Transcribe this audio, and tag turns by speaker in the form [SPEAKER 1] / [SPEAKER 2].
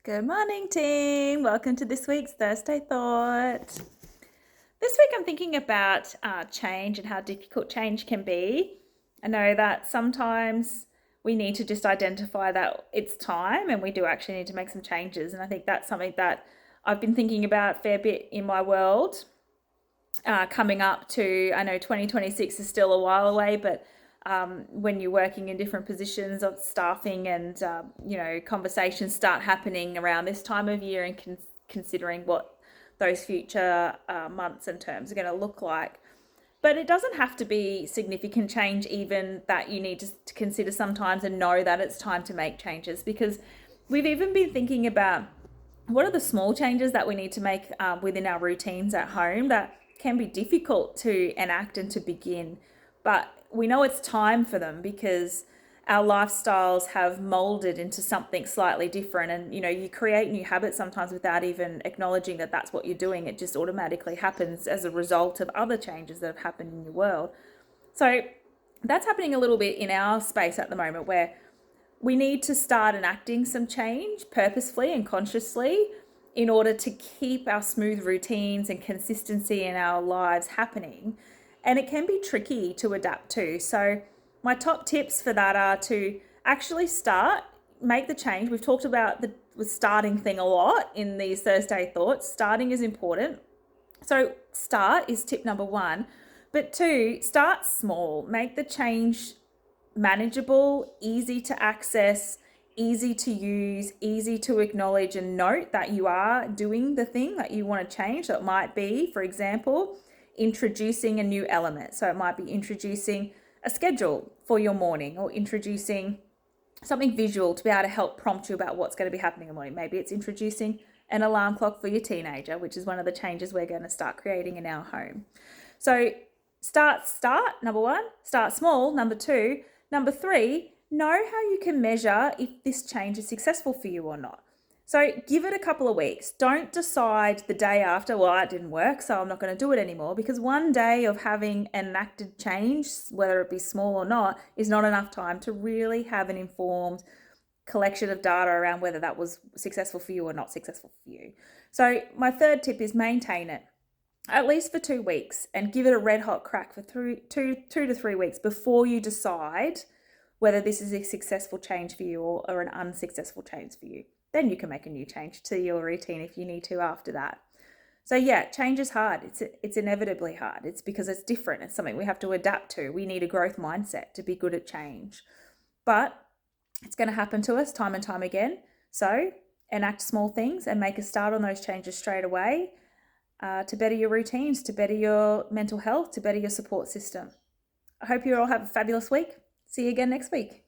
[SPEAKER 1] Good morning, team. Welcome to this week's Thursday Thought. This week I'm thinking about change and how difficult change can be. I know that sometimes we need to just identify that it's time and we do actually need to make some changes. And I think that's something that I've been thinking about a fair bit in my world. Coming up to, I know 2026 is still a while away, but when you're working in different positions of staffing and conversations start happening around this time of year and considering what those future months and terms are going to look like. But it doesn't have to be significant change, even that you need to consider sometimes and know that it's time to make changes, because we've even been thinking about what are the small changes that we need to make within our routines at home that can be difficult to enact and to begin, but we know it's time for them because our lifestyles have molded into something slightly different. And you create new habits sometimes without even acknowledging that that's what you're doing. It just automatically happens as a result of other changes that have happened in your world. So that's happening a little bit in our space at the moment, where we need to start enacting some change purposefully and consciously in order to keep our smooth routines and consistency in our lives happening. And it can be tricky to adapt to. So my top tips for that are to actually make the change. We've talked about the starting thing a lot in these Thursday Thoughts. Starting is important. So start is tip number one. But two, start small. Make the change manageable, easy to access, easy to use, easy to acknowledge and note that you are doing the thing that you want to change. So it might be, for example, introducing a new element. So it might be introducing a schedule for your morning, or introducing something visual to be able to help prompt you about what's going to be happening in the morning. Maybe it's introducing an alarm clock for your teenager, which is one of the changes we're going to start creating in our home. So start, number one. Start small, number two. Number three, know how you can measure if this change is successful for you or not. So give it a couple of weeks. Don't decide the day after, well, it didn't work, so I'm not going to do it anymore, because one day of having an enacted change, whether it be small or not, is not enough time to really have an informed collection of data around whether that was successful for you or not successful for you. So my third tip is maintain it at least for 2 weeks and give it a red hot crack for two to 3 weeks before you decide whether this is a successful change for you or an unsuccessful change for you. Then you can make a new change to your routine if you need to after that. So yeah, change is hard. It's inevitably hard. It's because it's different. It's something we have to adapt to. We need a growth mindset to be good at change. But it's going to happen to us time and time again. So enact small things and make a start on those changes straight away, to better your routines, to better your mental health, to better your support system. I hope you all have a fabulous week. See you again next week.